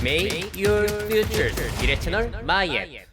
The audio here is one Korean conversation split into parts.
Make your future 미래 채널 마이앱.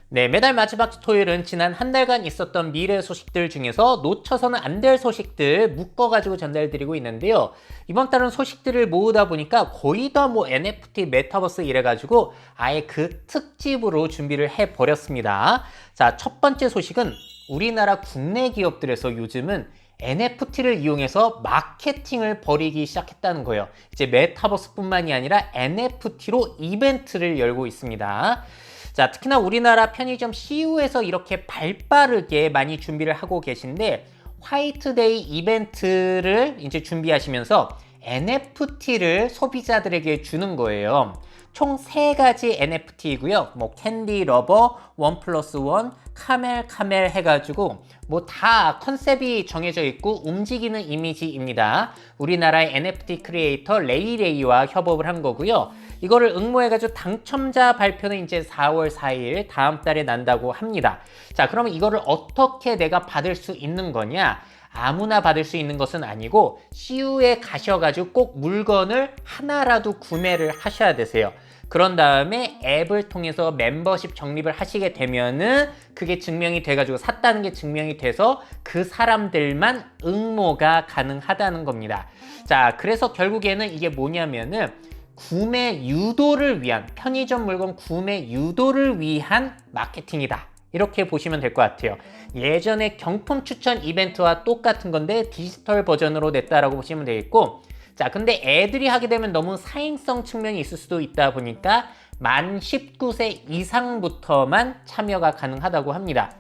네, 매달 마지막 토요일은 지난 한 달간 있었던 미래 소식들 중에서 놓쳐서는 안 될 소식들 묶어가지고 전달드리고 있는데요. 이번 달은 소식들을 모으다 보니까 거의 다 NFT, 메타버스 이래가지고 아예 그 특집으로 준비를 해버렸습니다. 자, 첫 번째 소식은 우리나라 국내 기업들에서 요즘은 NFT를 이용해서 마케팅을 벌이기 시작했다는 거예요. 이제 메타버스뿐만이 아니라 NFT로 이벤트를 열고 있습니다. 자, 특히나 우리나라 편의점 CU에서 이렇게 발빠르게 많이 준비를 하고 계신데 화이트데이 이벤트를 이제 준비하시면서 NFT를 소비자들에게 주는 거예요. 총 3가지 NFT이고요. 캔디 러버, 1+1, 카멜 해가지고 다 컨셉이 정해져 있고 움직이는 이미지입니다. 우리나라의 NFT 크리에이터 레이레이와 협업을 한 거고요. 이거를 응모해가지고 당첨자 발표는 이제 4월 4일 다음 달에 난다고 합니다. 자, 그러면 이거를 어떻게 내가 받을 수 있는 거냐? 아무나 받을 수 있는 것은 아니고 CU에 가셔가지고 꼭 물건을 하나라도 구매를 하셔야 되세요. 그런 다음에 앱을 통해서 멤버십 적립을 하시게 되면은 그게 증명이 돼가지고 샀다는 게 증명이 돼서 그 사람들만 응모가 가능하다는 겁니다. 자, 그래서 결국에는 이게 뭐냐면은 구매 유도를 위한, 편의점 물건 구매 유도를 위한 마케팅이다. 이렇게 보시면 될 것 같아요. 예전에 경품 추천 이벤트와 똑같은 건데 디지털 버전으로 냈다라고 보시면 되겠고, 자, 근데 애들이 하게 되면 너무 사행성 측면이 있을 수도 있다 보니까 만 19세 이상부터만 참여가 가능하다고 합니다.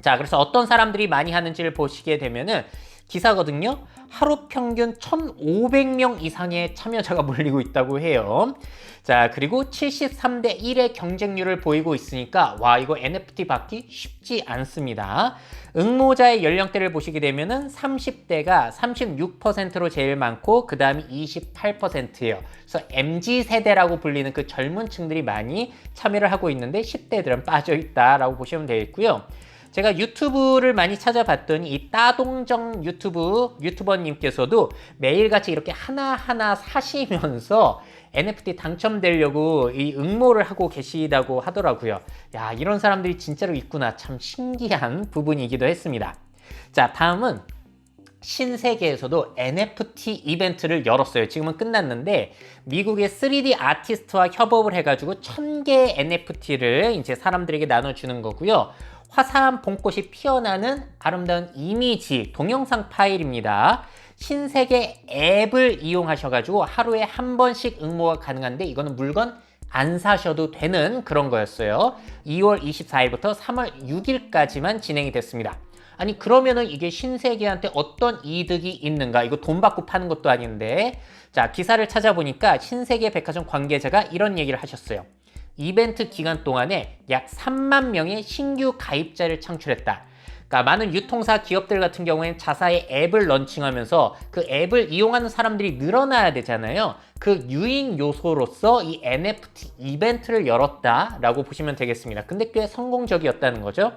자, 그래서 어떤 사람들이 많이 하는지를 보시게 되면은 기사거든요. 하루 평균 1,500명 이상의 참여자가 몰리고 있다고 해요. 자, 그리고 73대 1의 경쟁률을 보이고 있으니까 와, 이거 NFT 받기 쉽지 않습니다. 응모자의 연령대를 보시게 되면은 30대가 36%로 제일 많고 그 다음이 28%예요. 그래서 MZ세대라고 불리는 그 젊은 층들이 많이 참여를 하고 있는데 10대들은 빠져있다라고 보시면 되겠고요. 제가 유튜브를 많이 찾아봤더니 이 따동정 유튜버님께서도 매일같이 이렇게 하나하나 사시면서 NFT 당첨되려고 이 응모를 하고 계시다고 하더라고요. 야, 이런 사람들이 진짜로 있구나. 참 신기한 부분이기도 했습니다. 자, 다음은 신세계에서도 NFT 이벤트를 열었어요. 지금은 끝났는데 미국의 3D 아티스트와 협업을 해가지고 1000개의 NFT를 이제 사람들에게 나눠주는 거고요. 화사한 봄꽃이 피어나는 아름다운 이미지, 동영상 파일입니다. 신세계 앱을 이용하셔가지고 하루에 한 번씩 응모가 가능한데 이거는 물건 안 사셔도 되는 그런 거였어요. 2월 24일부터 3월 6일까지만 진행이 됐습니다. 아니, 그러면은 이게 신세계한테 어떤 이득이 있는가? 이거 돈 받고 파는 것도 아닌데. 자, 기사를 찾아보니까 신세계 백화점 관계자가 이런 얘기를 하셨어요. 이벤트 기간 동안에 약 3만 명의 신규 가입자를 창출했다. 그러니까 많은 유통사 기업들 같은 경우에는 자사의 앱을 런칭하면서 그 앱을 이용하는 사람들이 늘어나야 되잖아요. 그 유인 요소로서 이 NFT 이벤트를 열었다라고 보시면 되겠습니다. 근데 꽤 성공적이었다는 거죠.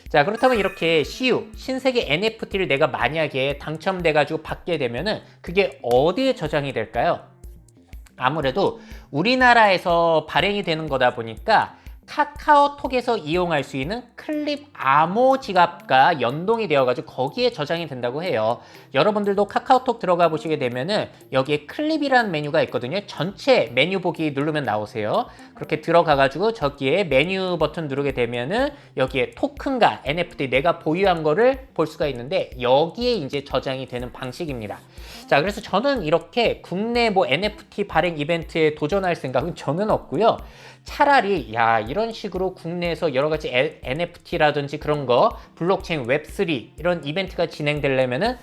자, 그렇다면 이렇게 CU, 신세계 NFT를 내가 만약에 당첨돼가지고 받게 되면은 그게 어디에 저장이 될까요? 아무래도 우리나라에서 발행이 되는 거다 보니까 카카오톡에서 이용할 수 있는 클립 암호 지갑과 연동이 되어가지고 거기에 저장이 된다고 해요. 여러분들도 카카오톡 들어가 보시게 되면은 여기에 클립이라는 메뉴가 있거든요. 전체 메뉴 보기 누르면 나오세요. 그렇게 들어가가지고 저기에 메뉴 버튼 누르게 되면은 여기에 토큰과 NFT 내가 보유한 거를 볼 수가 있는데 여기에 이제 저장이 되는 방식입니다. 자, 그래서 저는 이렇게 국내 NFT 발행 이벤트에 도전할 생각은 저는 없고요. 차라리 이런 식으로 국내에서 여러 가지 NFT라든지 그런 거, 블록체인, 웹3 이런 이벤트가 진행되려면은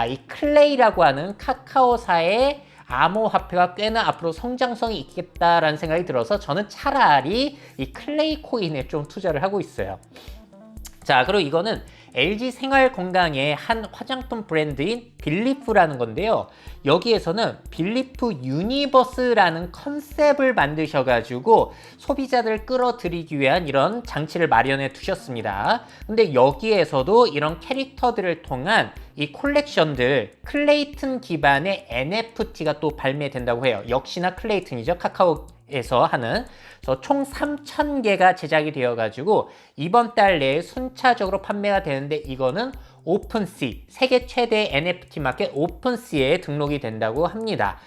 이 클레이라고 하는 카카오사의 암호화폐가 꽤나 앞으로 성장성이 있겠다라는 생각이 들어서 저는 차라리 이 클레이 코인에 좀 투자를 하고 있어요. 자, 그리고 이거는 LG 생활 건강의 한 화장품 브랜드인 빌리프라는 건데요. 여기에서는 빌리프 유니버스라는 컨셉을 만드셔가지고 소비자들을 끌어들이기 위한 이런 장치를 마련해 두셨습니다. 근데 여기에서도 이런 캐릭터들을 통한 이 콜렉션들, 클레이튼 기반의 NFT가 또 발매된다고 해요. 역시나 클레이튼이죠. 카카오에서 하는. 그래서 총 3,000개가 제작이 되어가지고 이번 달 내에 순차적으로 판매가 되는데 이거는 오픈시, 세계 최대 NFT 마켓 오픈시에 등록이 된다고 합니다.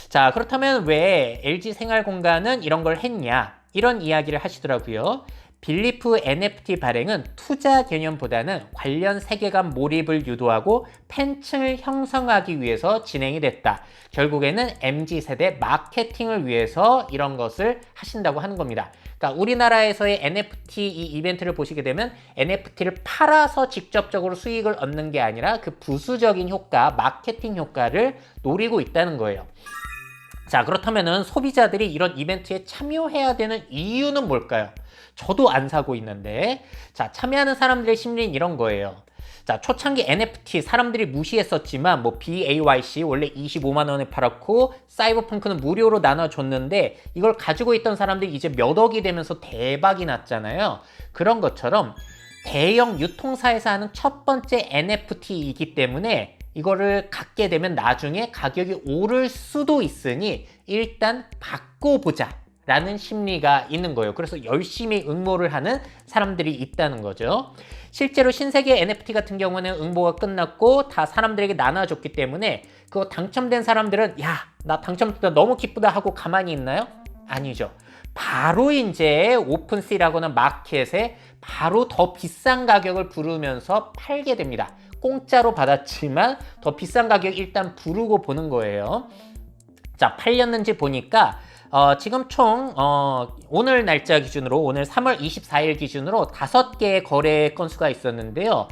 자, 그렇다면 왜 LG 생활공간은 이런 걸 했냐? 이런 이야기를 하시더라고요. 빌리프 NFT 발행은 투자 개념보다는 관련 세계관 몰입을 유도하고 팬층을 형성하기 위해서 진행이 됐다. 결국에는 MZ세대 마케팅을 위해서 이런 것을 하신다고 하는 겁니다. 그러니까 우리나라에서의 NFT 이 이벤트를 보시게 되면 NFT를 팔아서 직접적으로 수익을 얻는 게 아니라 그 부수적인 효과, 마케팅 효과를 노리고 있다는 거예요. 자, 그렇다면은 소비자들이 이런 이벤트에 참여해야 되는 이유는 뭘까요? 저도 안 사고 있는데, 자, 참여하는 사람들의 심리는 이런 거예요. 자, 초창기 NFT 사람들이 무시했었지만 뭐 BAYC 원래 25만 원에 팔았고 사이버펑크는 무료로 나눠줬는데 이걸 가지고 있던 사람들이 이제 몇 억이 되면서 대박이 났잖아요. 그런 것처럼 대형 유통사에서 하는 첫 번째 NFT이기 때문에 이거를 갖게 되면 나중에 가격이 오를 수도 있으니 일단 바꿔보자 라는 심리가 있는 거예요. 그래서 열심히 응모를 하는 사람들이 있다는 거죠. 실제로 신세계 NFT 같은 경우는 응모가 끝났고 다 사람들에게 나눠줬기 때문에 그거 당첨된 사람들은 야, 나 당첨됐다 너무 기쁘다 하고 가만히 있나요? 아니죠. 바로 이제 오픈시라고는 마켓에 바로 더 비싼 가격을 부르면서 팔게 됩니다. 공짜로 받았지만 더 비싼 가격 일단 부르고 보는 거예요. 자, 팔렸는지 보니까 지금 총 오늘 날짜 기준으로 오늘 3월 24일 기준으로 5개의 거래 건수가 있었는데요.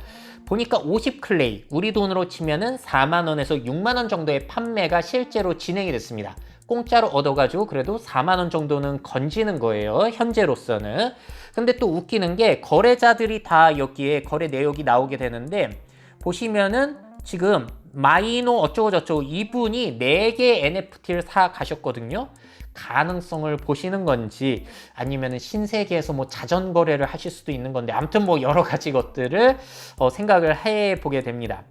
보니까 50클레이 우리 돈으로 치면은 4만 원에서 6만 원 정도의 판매가 실제로 진행이 됐습니다. 공짜로 얻어가지고 그래도 4만 원 정도는 건지는 거예요. 현재로서는. 근데 또 웃기는 게 거래자들이 다 여기에 거래 내역이 나오게 되는데 보시면은 지금 마이노 어쩌고저쩌고 이분이 4개 NFT를 사 가셨거든요. 가능성을 보시는 건지 아니면 신세계에서 뭐 자전거래를 하실 수도 있는 건데 아무튼 뭐 여러 가지 것들을 생각을 해보게 됩니다.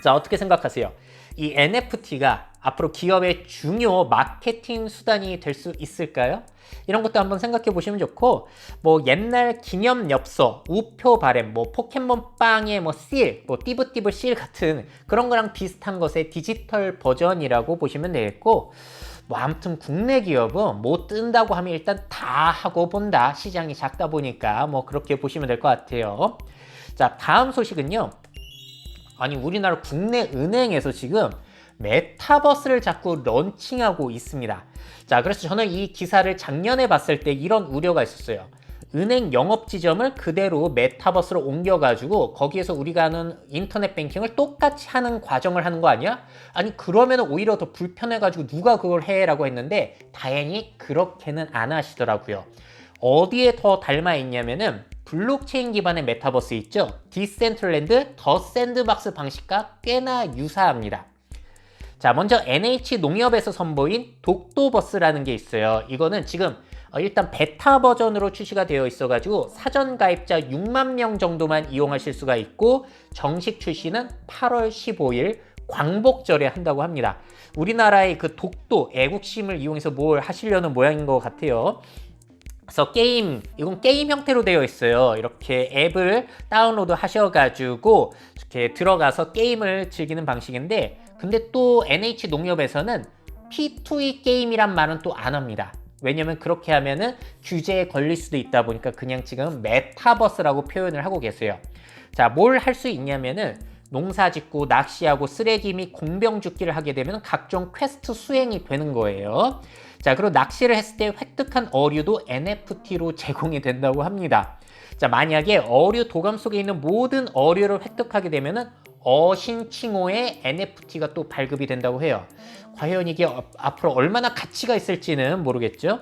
자, 어떻게 생각하세요? 이 NFT가 앞으로 기업의 중요 마케팅 수단이 될 수 있을까요? 이런 것도 한번 생각해 보시면 좋고 뭐 옛날 기념 엽서, 우표 바램, 뭐 포켓몬 빵의 뭐 씰, 뭐 띠부띠부 씰 같은 그런 거랑 비슷한 것의 디지털 버전이라고 보시면 되겠고 뭐 아무튼 국내 기업은 뭐 뜬다고 하면 일단 다 하고 본다. 시장이 작다 보니까 뭐 그렇게 보시면 될 것 같아요. 자, 다음 소식은요. 아니 우리나라 국내 은행에서 지금 메타버스를 자꾸 런칭하고 있습니다. 자, 그래서 저는 이 기사를 작년에 봤을 때 이런 우려가 있었어요. 은행 영업 지점을 그대로 메타버스로 옮겨가지고 거기에서 우리가 하는 인터넷 뱅킹을 똑같이 하는 과정을 하는 거 아니야? 아니 그러면 오히려 더 불편해가지고 누가 그걸 해? 라고 했는데 다행히 그렇게는 안 하시더라고요. 어디에 더 닮아 있냐면은 블록체인 기반의 메타버스 있죠? 디센트럴랜드 더 샌드박스 방식과 꽤나 유사합니다. 자, 먼저 NH농협에서 선보인 독도버스라는 게 있어요. 이거는 지금 일단 베타 버전으로 출시가 되어 있어가지고 사전 가입자 6만 명 정도만 이용하실 수가 있고 정식 출시는 8월 15일 광복절에 한다고 합니다. 우리나라의 그 독도 애국심을 이용해서 뭘 하시려는 모양인 것 같아요. 그래서 이건 게임 형태로 되어 있어요. 이렇게 앱을 다운로드 하셔가지고 이렇게 들어가서 게임을 즐기는 방식인데 근데 또 NH농협에서는 P2E 게임이란 말은 또 안 합니다. 왜냐면 그렇게 하면은 규제에 걸릴 수도 있다 보니까 그냥 지금 메타버스라고 표현을 하고 계세요. 자, 뭘 할 수 있냐면은 농사 짓고 낚시하고 쓰레기 및 공병 줍기를 하게 되면 각종 퀘스트 수행이 되는 거예요. 자, 그리고 낚시를 했을 때 획득한 어류도 NFT로 제공이 된다고 합니다. 자, 만약에 어류 도감 속에 있는 모든 어류를 획득하게 되면은 어신칭호의 NFT가 또 발급이 된다고 해요. 과연 이게 앞으로 얼마나 가치가 있을지는 모르겠죠.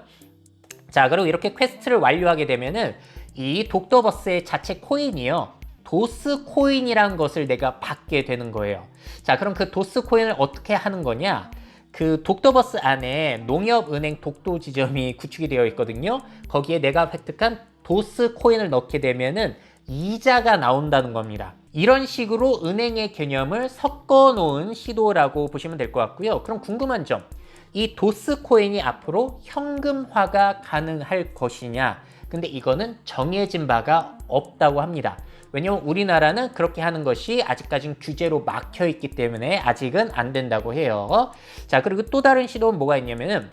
자, 그리고 이렇게 퀘스트를 완료하게 되면은 이 독도버스의 자체 코인이요. 도스 코인이라는 것을 내가 받게 되는 거예요. 자, 그럼 그 도스 코인을 어떻게 하는 거냐? 그 독도버스 안에 농협은행 독도 지점이 구축이 되어 있거든요. 거기에 내가 획득한 도스 코인을 넣게 되면은 이자가 나온다는 겁니다. 이런 식으로 은행의 개념을 섞어 놓은 시도라고 보시면 될 것 같고요. 그럼 궁금한 점, 이 도스 코인이 앞으로 현금화가 가능할 것이냐? 근데 이거는 정해진 바가 없다고 합니다. 왜냐면 우리나라는 그렇게 하는 것이 아직까지는 규제로 막혀 있기 때문에 아직은 안 된다고 해요. 자, 그리고 또 다른 시도는 뭐가 있냐면은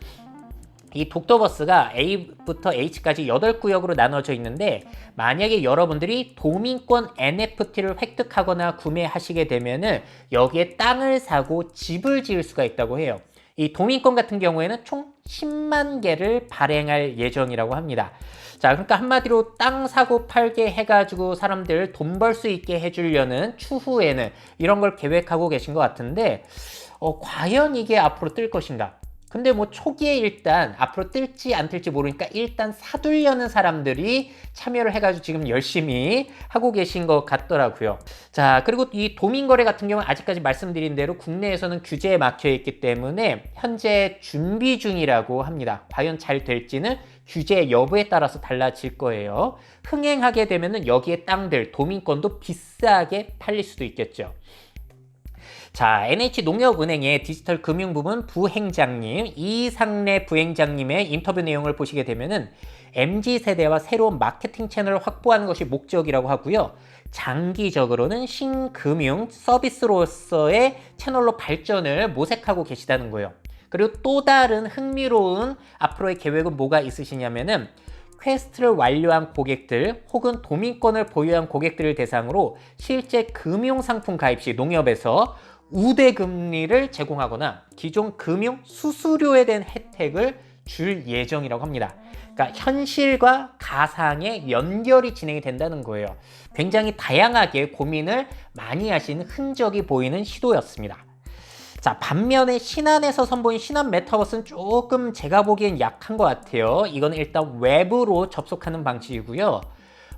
이 독도버스가 A부터 H까지 8구역으로 나눠져 있는데, 만약에 여러분들이 도민권 NFT를 획득하거나 구매하시게 되면은 여기에 땅을 사고 집을 지을 수가 있다고 해요. 이 도민권 같은 경우에는 총 10만 개를 발행할 예정이라고 합니다. 자, 그러니까 한마디로 땅 사고 팔게 해가지고 사람들 돈 벌 수 있게 해주려는 추후에는 이런 걸 계획하고 계신 것 같은데, 과연 이게 앞으로 뜰 것인가? 근데 뭐 초기에 일단 앞으로 뜰지 안 뜰지 모르니까 일단 사두려는 사람들이 참여를 해가지고 지금 열심히 하고 계신 것 같더라고요. 자, 그리고 이 도민거래 같은 경우는 아직까지 말씀드린 대로 국내에서는 규제에 막혀 있기 때문에 현재 준비 중이라고 합니다. 과연 잘 될지는 규제 여부에 따라서 달라질 거예요. 흥행하게 되면은 여기에 땅들, 도민권도 비싸게 팔릴 수도 있겠죠. 자, NH농협은행의 디지털 금융부문 부행장님, 이상래 부행장님의 인터뷰 내용을 보시게 되면은 MZ세대와 새로운 마케팅 채널을 확보하는 것이 목적이라고 하고요. 장기적으로는 신금융 서비스로서의 채널로 발전을 모색하고 계시다는 거예요. 그리고 또 다른 흥미로운 앞으로의 계획은 뭐가 있으시냐면은 퀘스트를 완료한 고객들 혹은 도민권을 보유한 고객들을 대상으로 실제 금융상품 가입 시 농협에서 우대금리를 제공하거나 기존 금융 수수료에 대한 혜택을 줄 예정이라고 합니다. 그러니까 현실과 가상의 연결이 진행이 된다는 거예요. 굉장히 다양하게 고민을 많이 하신 흔적이 보이는 시도였습니다. 자, 반면에 신한에서 선보인 신한 메타버스는 조금 제가 보기엔 약한 것 같아요. 이건 일단 웹으로 접속하는 방식이고요.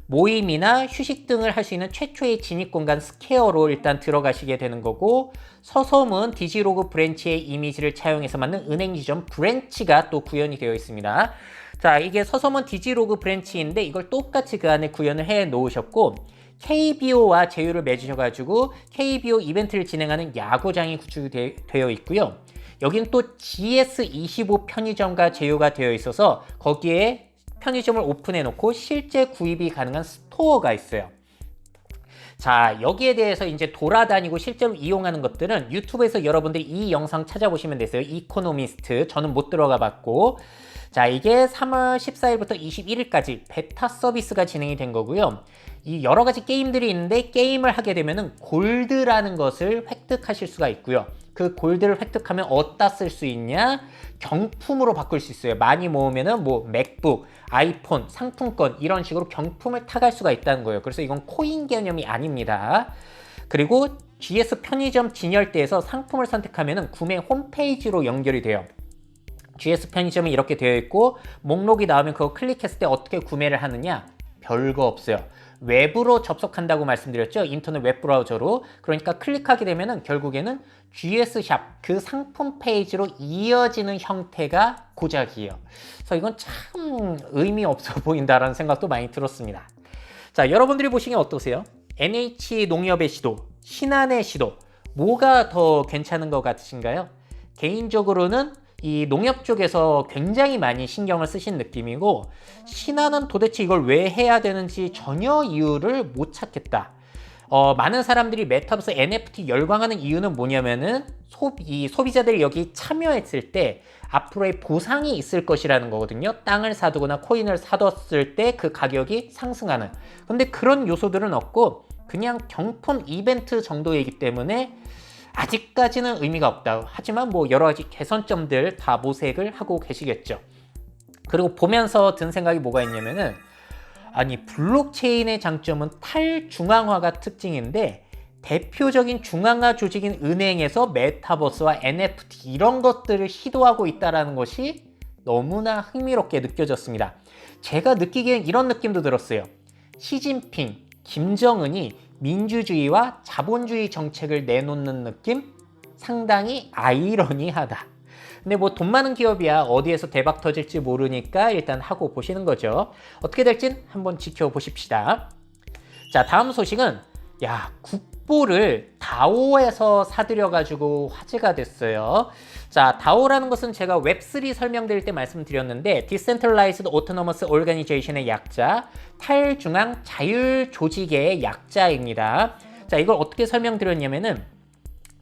모임이나 휴식 등을 할 수 있는 최초의 진입 공간 스퀘어로 일단 들어가시게 되는 거고, 서섬은 디지로그 브랜치의 이미지를 차용해서 만든 은행 지점 브랜치가 또 구현이 되어 있습니다. 자, 이게 서섬은 디지로그 브랜치인데 이걸 똑같이 그 안에 구현을 해 놓으셨고, KBO와 제휴를 맺으셔가지고 KBO 이벤트를 진행하는 야구장이 구축이 되어 있고요. 여기는 또 GS25 편의점과 제휴가 되어 있어서 거기에 편의점을 오픈해 놓고 실제 구입이 가능한 스토어가 있어요. 자, 여기에 대해서 이제 돌아다니고 실제로 이용하는 것들은 유튜브에서 여러분들이 이 영상 찾아보시면 되세요. 이코노미스트. 저는 못 들어가 봤고, 자, 이게 3월 14일부터 21일까지 베타 서비스가 진행이 된 거고요. 이 여러 가지 게임들이 있는데 게임을 하게 되면은 골드라는 것을 획득하실 수가 있고요. 그 골드를 획득하면 어디다 쓸 수 있냐? 경품으로 바꿀 수 있어요. 많이 모으면은 뭐 맥북, 아이폰, 상품권 이런 식으로 경품을 타갈 수가 있다는 거예요. 그래서 이건 코인 개념이 아닙니다. 그리고 GS 편의점 진열대에서 상품을 선택하면은 구매 홈페이지로 연결이 돼요. GS 편의점이 이렇게 되어 있고 목록이 나오면 그거 클릭했을 때 어떻게 구매를 하느냐? 별거 없어요. 웹으로 접속한다고 말씀드렸죠. 인터넷 웹브라우저로. 그러니까 클릭하게 되면은 결국에는 GS샵 그 상품 페이지로 이어지는 형태가 고작이에요. 그래서 이건 참 의미 없어 보인다라는 생각도 많이 들었습니다. 자, 여러분들이 보시기엔 어떠세요? NH농협의 시도, 신한의 시도, 뭐가 더 괜찮은 것 같으신가요? 개인적으로는 이 농협 쪽에서 굉장히 많이 신경을 쓰신 느낌이고, 신한은 도대체 이걸 왜 해야 되는지 전혀 이유를 못 찾겠다. 많은 사람들이 메타버스 NFT 열광하는 이유는 뭐냐면은 소비자들이 여기 참여했을 때 앞으로의 보상이 있을 것이라는 거거든요. 땅을 사두거나 코인을 사뒀을 때 그 가격이 상승하는. 근데 그런 요소들은 없고 그냥 경품 이벤트 정도이기 때문에 아직까지는 의미가 없다. 하지만 뭐 여러 가지 개선점들 다 모색을 하고 계시겠죠. 그리고 보면서 든 생각이 뭐가 있냐면은, 아니 블록체인의 장점은 탈중앙화가 특징인데 대표적인 중앙화 조직인 은행에서 메타버스와 NFT 이런 것들을 시도하고 있다는 것이 너무나 흥미롭게 느껴졌습니다. 제가 느끼기엔 이런 느낌도 들었어요. 시진핑, 김정은이 민주주의와 자본주의 정책을 내놓는 느낌? 상당히 아이러니하다. 근데 뭐 돈 많은 기업이야 어디에서 대박 터질지 모르니까 일단 하고 보시는 거죠. 어떻게 될진 한번 지켜보십시다. 자, 다음 소식은 국보를 다오에서 사들여가지고 화제가 됐어요. 자, 다오라는 것은 제가 웹3 설명드릴 때 말씀드렸는데 Decentralized Autonomous Organization의 약자, 탈중앙 자율 조직의 약자입니다. 자, 이걸 어떻게 설명드렸냐면은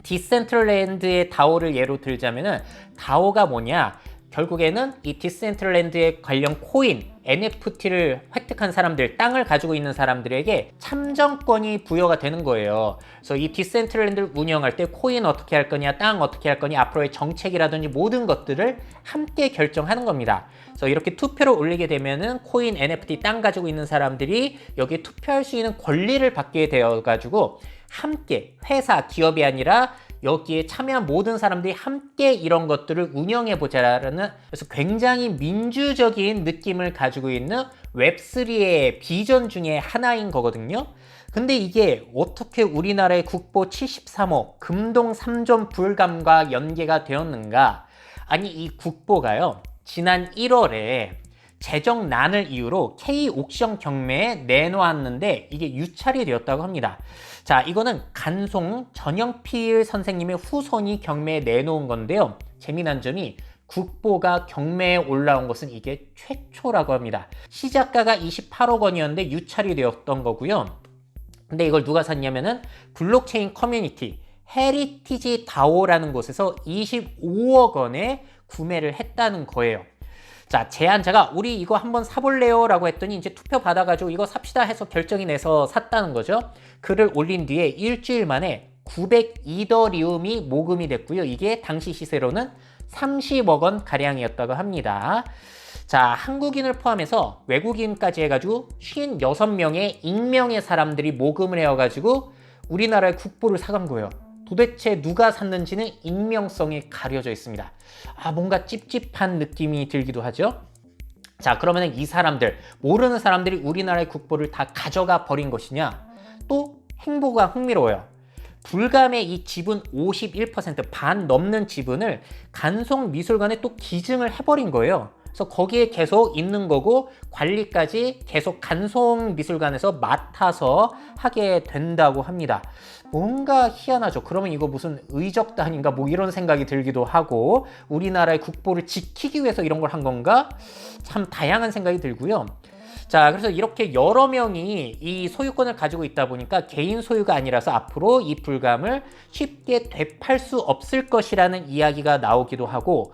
디센트럴랜드의 다오를 예로 들자면은 다오가 뭐냐? 결국에는 이 디센트럴랜드에 관련 코인, NFT를 획득한 사람들, 땅을 가지고 있는 사람들에게 참정권이 부여가 되는 거예요. 그래서 이 디센트럴랜드를 운영할 때 코인 어떻게 할 거냐, 땅 어떻게 할 거냐, 앞으로의 정책이라든지 모든 것들을 함께 결정하는 겁니다. 그래서 이렇게 투표를 올리게 되면은 코인, NFT, 땅 가지고 있는 사람들이 여기에 투표할 수 있는 권리를 받게 되어가지고 함께 회사, 기업이 아니라 여기에 참여한 모든 사람들이 함께 이런 것들을 운영해보자라는, 그래서 굉장히 민주적인 느낌을 가지고 있는 웹3의 비전 중에 하나인 거거든요. 근데 이게 어떻게 우리나라의 국보 73호 금동 3점 불감과 연계가 되었는가? 아니, 이 국보가요, 지난 1월에 재정난을 이유로 K-옥션 경매에 내놓았는데 이게 유찰이 되었다고 합니다. 자, 이거는 간송 전영필 선생님의 후손이 경매에 내놓은 건데요. 재미난 점이 국보가 경매에 올라온 것은 이게 최초라고 합니다. 시작가가 28억 원이었는데 유찰이 되었던 거고요. 근데 이걸 누가 샀냐면은 블록체인 커뮤니티 헤리티지 다오라는 곳에서 25억 원에 구매를 했다는 거예요. 자, 제안자가 우리 이거 한번 사볼래요? 라고 했더니 이제 투표 받아가지고 이거 삽시다 해서 결정이 내서 샀다는 거죠. 글을 올린 뒤에 일주일 만에 902더리움이 모금이 됐고요. 이게 당시 시세로는 30억 원 가량이었다고 합니다. 자, 한국인을 포함해서 외국인까지 해가지고 56명의 익명의 사람들이 모금을 해가지고 우리나라의 국보를 사간 거예요. 도대체 누가 샀는지는 익명성이 가려져 있습니다. 뭔가 찝찝한 느낌이 들기도 하죠. 자, 그러면 이 사람들, 모르는 사람들이 우리나라의 국보를 다 가져가 버린 것이냐? 또 행보가 흥미로워요. 불감의 이 지분 51%, 반 넘는 지분을 간송미술관에 또 기증을 해버린 거예요. 그래서 거기에 계속 있는 거고 관리까지 계속 간송미술관에서 맡아서 하게 된다고 합니다. 뭔가 희한하죠. 그러면 이거 무슨 의적단인가 뭐 이런 생각이 들기도 하고, 우리나라의 국보를 지키기 위해서 이런 걸 한 건가? 참 다양한 생각이 들고요. 자, 그래서 이렇게 여러 명이 이 소유권을 가지고 있다 보니까 개인 소유가 아니라서 앞으로 이 불감을 쉽게 되팔 수 없을 것이라는 이야기가 나오기도 하고,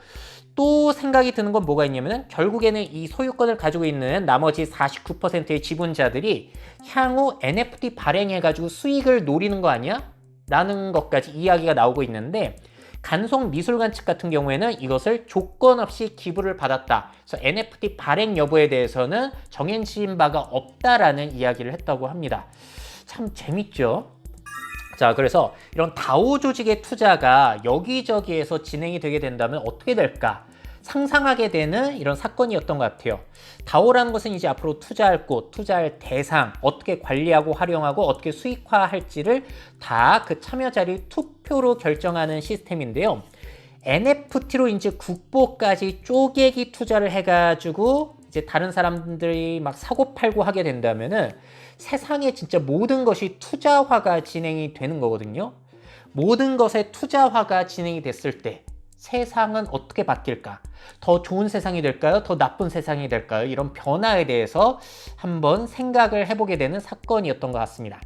또 생각이 드는 건 뭐가 있냐면은 결국에는 이 소유권을 가지고 있는 나머지 49%의 지분자들이 향후 NFT 발행해가지고 수익을 노리는 거 아니야? 라는 것까지 이야기가 나오고 있는데, 간송미술관 측 같은 경우에는 이것을 조건 없이 기부를 받았다. 그래서 NFT 발행 여부에 대해서는 정해진 바가 없다라는 이야기를 했다고 합니다. 참 재밌죠? 자, 그래서 이런 다오 조직의 투자가 여기저기에서 진행이 되게 된다면 어떻게 될까? 상상하게 되는 이런 사건이었던 것 같아요. 다오라는 것은 이제 앞으로 투자할 곳, 투자할 대상, 어떻게 관리하고 활용하고 어떻게 수익화할지를 다 그 참여자들이 투표로 결정하는 시스템인데요. NFT로 이제 국보까지 쪼개기 투자를 해가지고 이제 다른 사람들이 막 사고 팔고 하게 된다면은 세상에 진짜 모든 것이 투자화가 진행이 되는 거거든요. 모든 것에 투자화가 진행이 됐을 때 세상은 어떻게 바뀔까? 더 좋은 세상이 될까요? 더 나쁜 세상이 될까요? 이런 변화에 대해서 한번 생각을 해보게 되는 사건이었던 것 같습니다.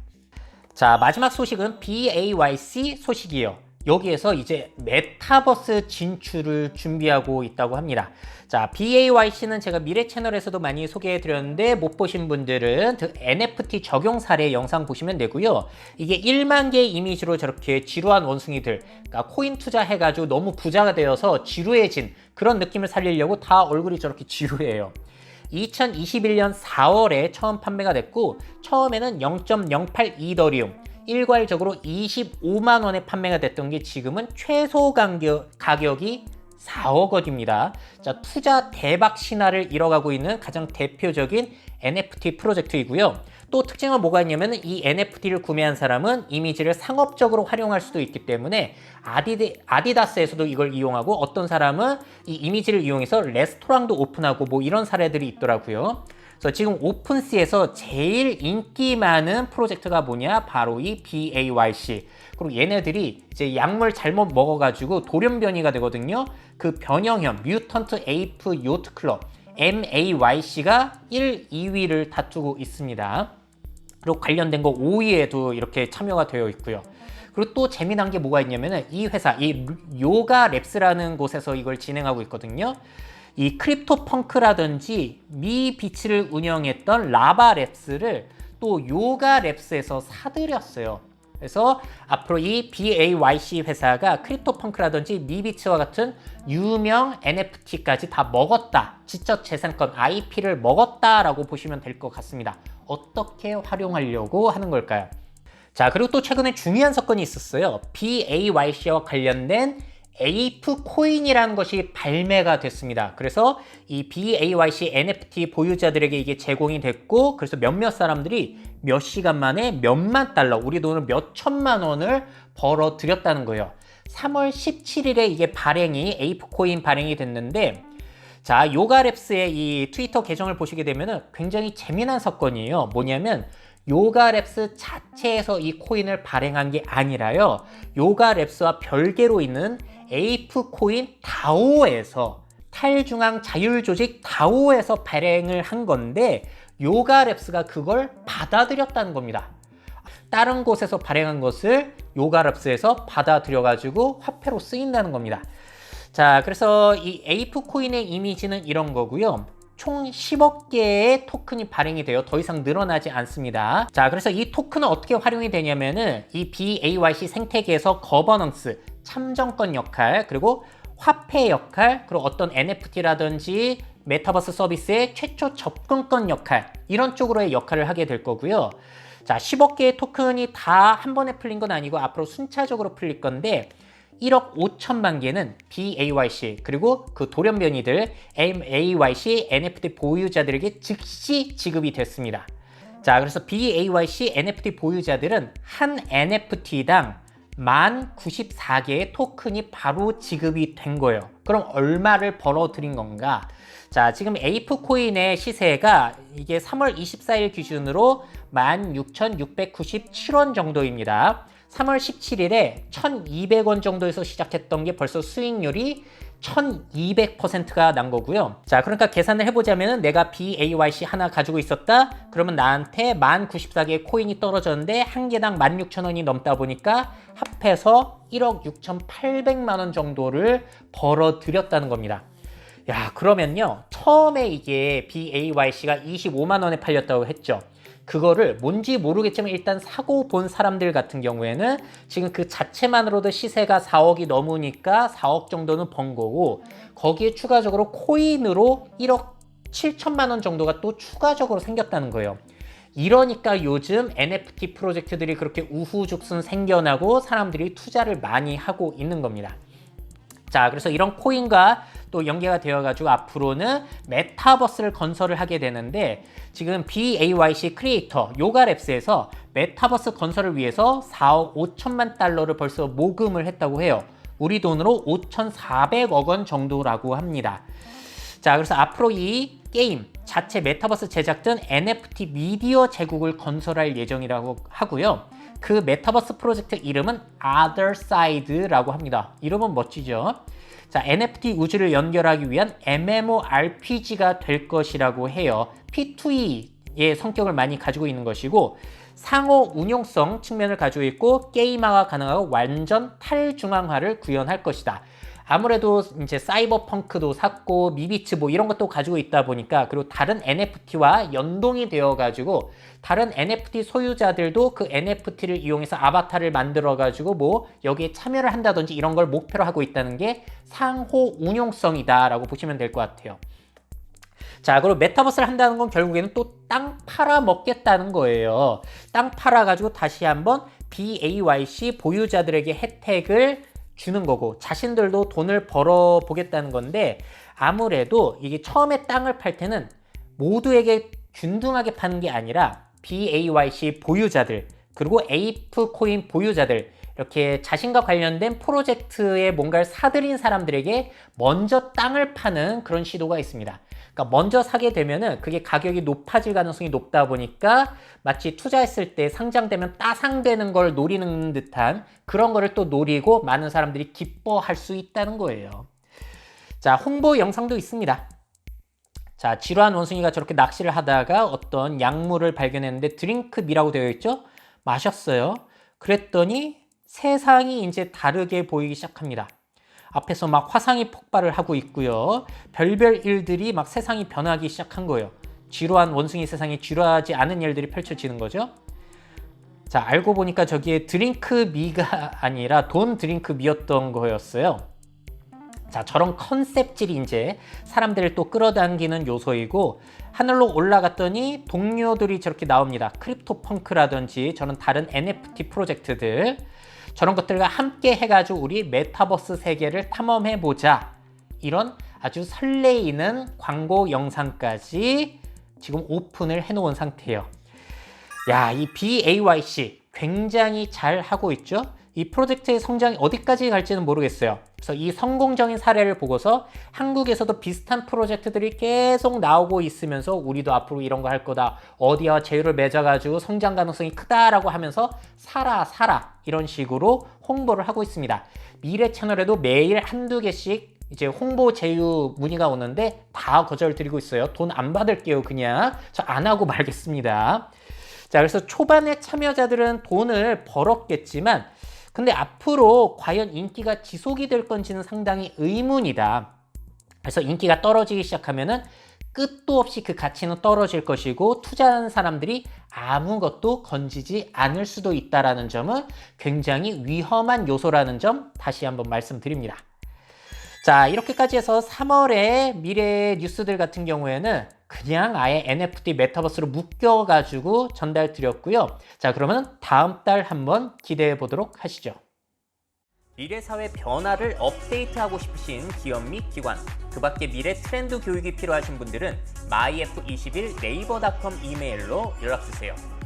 자, 마지막 소식은 BAYC 소식이에요. 여기에서 이제 메타버스 진출을 준비하고 있다고 합니다. 자, BAYC는 제가 미래 채널에서도 많이 소개해 드렸는데 못 보신 분들은 그 NFT 적용 사례 영상 보시면 되고요. 이게 1만 개의 이미지로 저렇게 지루한 원숭이들, 그러니까 코인 투자해가지고 너무 부자가 되어서 지루해진 그런 느낌을 살리려고 다 얼굴이 저렇게 지루해요. 2021년 4월에 처음 판매가 됐고 처음에는 0.08 이더리움, 일괄적으로 25만 원에 판매가 됐던 게 지금은 최소 가격이 4억 원입니다. 자, 투자 대박 신화를 이뤄가고 있는 가장 대표적인 NFT 프로젝트이고요. 또 특징은 뭐가 있냐면 이 NFT를 구매한 사람은 이미지를 상업적으로 활용할 수도 있기 때문에 아디다스에서도 이걸 이용하고 어떤 사람은 이 이미지를 이용해서 레스토랑도 오픈하고 뭐 이런 사례들이 있더라고요. 그래서 지금 오픈시에서 제일 인기 많은 프로젝트가 뭐냐? 바로 이 BAYC. 그리고 얘네들이 이제 약물 잘못 먹어가지고 돌연변이가 되거든요. 그 변형형 뮤턴트 에이프 요트 클럽 MAYC가 1, 2위를 다투고 있습니다. 그리고 관련된 거 5위에도 이렇게 참여가 되어 있고요. 그리고 또 재미난 게 뭐가 있냐면은 이 회사, 이 요가 랩스라는 곳에서 이걸 진행하고 있거든요. 이 크립토 펑크라든지 미 비치를 운영했던 라바 랩스를 또 요가 랩스에서 사들였어요. 그래서 앞으로 이 BAYC 회사가 크립토 펑크라든지 미 비치와 같은 유명 NFT까지 다 먹었다. 지적 재산권 IP를 먹었다라고 보시면 될 것 같습니다. 어떻게 활용하려고 하는 걸까요? 자, 그리고 또 최근에 중요한 사건이 있었어요. BAYC와 관련된 에이프 코인이라는 것이 발매가 됐습니다. 그래서 이 BAYC NFT 보유자들에게 이게 제공이 됐고, 그래서 몇몇 사람들이 몇 시간 만에 몇만 달러, 우리 돈으로 몇 천만 원을 벌어들였다는 거예요. 3월 17일에 이게 에이프 코인 발행이 됐는데, 자, 요가랩스의 이 트위터 계정을 보시게 되면 굉장히 재미난 사건이에요. 뭐냐면 요가랩스 자체에서 이 코인을 발행한 게 아니라요. 요가랩스와 별개로 있는 에이프 코인 다오에서 탈중앙 자율조직 다오에서 발행을 한 건데 요가랩스가 그걸 받아들였다는 겁니다. 다른 곳에서 발행한 것을 요가랩스에서 받아들여가지고 화폐로 쓰인다는 겁니다. 자, 그래서 이 에이프 코인의 이미지는 이런 거고요. 총 10억 개의 토큰이 발행이 돼요. 더 이상 늘어나지 않습니다. 자, 그래서 이 토큰은 어떻게 활용이 되냐면은 이 BAYC 생태계에서 거버넌스, 참정권 역할, 그리고 화폐 역할, 그리고 어떤 NFT라든지 메타버스 서비스의 최초 접근권 역할, 이런 쪽으로의 역할을 하게 될 거고요. 자, 10억 개의 토큰이 다 한 번에 풀린 건 아니고 앞으로 순차적으로 풀릴 건데 1억 5천만 개는 BAYC 그리고 그 돌연변이들 MAYC NFT 보유자들에게 즉시 지급이 됐습니다. 자, 그래서 BAYC NFT 보유자들은 한 NFT당 1094개의 토큰이 바로 지급이 된 거예요. 그럼 얼마를 벌어들인 건가? 자, 지금 에이프 코인의 시세가 이게 3월 24일 기준으로 16,697원 정도입니다. 3월 17일에 1,200원 정도에서 시작했던 게 벌써 수익률이 1200%가 난 거고요. 자, 그러니까 계산을 해보자면 내가 BAYC 하나 가지고 있었다? 그러면 나한테 1094개의 코인이 떨어졌는데 한 개당 16,000원이 넘다 보니까 합해서 1억 6,800만 원 정도를 벌어들였다는 겁니다. 야, 그러면요. 처음에 이게 BAYC가 25만 원에 팔렸다고 했죠. 그거를 뭔지 모르겠지만 일단 사고 본 사람들 같은 경우에는 지금 그 자체만으로도 시세가 4억이 넘으니까 4억 정도는 번 거고 거기에 추가적으로 코인으로 1억 7천만 원 정도가 또 추가적으로 생겼다는 거예요. 이러니까 요즘 NFT 프로젝트들이 그렇게 우후죽순 생겨나고 사람들이 투자를 많이 하고 있는 겁니다. 자, 그래서 이런 코인과 또 연계가 되어가지고 앞으로는 메타버스를 건설을 하게 되는데 지금 BAYC 크리에이터 요가랩스에서 메타버스 건설을 위해서 4억 5천만 달러를 벌써 모금을 했다고 해요. 우리 돈으로 5,400억 원 정도라고 합니다. 자, 그래서 앞으로 이 게임 자체 메타버스 제작된 NFT 미디어 제국을 건설할 예정이라고 하고요. 그 메타버스 프로젝트 이름은 Otherside라고 합니다. 이름은 멋지죠? 자, NFT 우주를 연결하기 위한 MMORPG가 될 것이라고 해요. P2E의 성격을 많이 가지고 있는 것이고 상호 운용성 측면을 가지고 있고 게임화가 가능하고 완전 탈중앙화를 구현할 것이다. 아무래도 이제 사이버펑크도 샀고 미비츠 뭐 이런 것도 가지고 있다 보니까 그리고 다른 NFT와 연동이 되어 가지고 다른 NFT 소유자들도 그 NFT를 이용해서 아바타를 만들어 가지고 뭐 여기에 참여를 한다든지 이런 걸 목표로 하고 있다는 게 상호 운용성이다 라고 보시면 될 것 같아요. 자, 그리고 메타버스를 한다는 건 결국에는 또 땅 팔아 먹겠다는 거예요. 땅 팔아 가지고 다시 한번 BAYC 보유자들에게 혜택을 주는 거고 자신들도 돈을 벌어 보겠다는 건데 아무래도 이게 처음에 땅을 팔 때는 모두에게 균등하게 파는 게 아니라 BAYC 보유자들, 그리고 에이프 코인 보유자들, 이렇게 자신과 관련된 프로젝트에 뭔가를 사들인 사람들에게 먼저 땅을 파는 그런 시도가 있습니다. 그러니까 먼저 사게 되면은 그게 가격이 높아질 가능성이 높다 보니까 마치 투자했을 때 상장되면 따상되는 걸 노리는 듯한 그런 거를 또 노리고 많은 사람들이 기뻐할 수 있다는 거예요. 자, 홍보 영상도 있습니다. 자, 지루한 원숭이가 저렇게 낚시를 하다가 어떤 약물을 발견했는데 드링크미라고 되어 있죠? 마셨어요. 그랬더니 세상이 이제 다르게 보이기 시작합니다. 앞에서 막 화상이 폭발을 하고 있고요. 별별 일들이 막 세상이 변하기 시작한 거예요. 지루한 원숭이 세상에 지루하지 않은 일들이 펼쳐지는 거죠. 자, 알고 보니까 저기에 드링크미가 아니라 돈 드링크미였던 거였어요. 자, 저런 컨셉질이 이제 사람들을 또 끌어당기는 요소이고, 하늘로 올라갔더니 동료들이 저렇게 나옵니다. 크립토펑크라든지 저런 다른 NFT 프로젝트들, 저런 것들과 함께 해가지고 우리 메타버스 세계를 탐험해보자, 이런 아주 설레이는 광고 영상까지 지금 오픈을 해놓은 상태예요. 야, 이 BAYC 굉장히 잘 하고 있죠. 이 프로젝트의 성장이 어디까지 갈지는 모르겠어요. 그래서 이 성공적인 사례를 보고서 한국에서도 비슷한 프로젝트들이 계속 나오고 있으면서 우리도 앞으로 이런 거 할 거다, 어디와 제휴를 맺어가지고 성장 가능성이 크다라고 하면서 사라 이런 식으로 홍보를 하고 있습니다. 미래 채널에도 매일 한두 개씩 이제 홍보 제휴 문의가 오는데 다 거절드리고 있어요. 돈 안 받을게요. 그냥 저 안 하고 말겠습니다. 자, 그래서 초반에 참여자들은 돈을 벌었겠지만 근데 앞으로 과연 인기가 지속이 될 건지는 상당히 의문이다. 그래서 인기가 떨어지기 시작하면은 끝도 없이 그 가치는 떨어질 것이고 투자하는 사람들이 아무것도 건지지 않을 수도 있다는 점은 굉장히 위험한 요소라는 점 다시 한번 말씀드립니다. 자, 이렇게까지 해서 3월에 미래 뉴스들 같은 경우에는 그냥 아예 NFT 메타버스로 묶여가지고 전달 드렸고요. 자, 그러면 다음 달 한번 기대해 보도록 하시죠. 미래 사회 변화를 업데이트하고 싶으신 기업 및 기관, 그 밖에 미래 트렌드 교육이 필요하신 분들은 myf21 네이버닷컴 이메일로 연락주세요.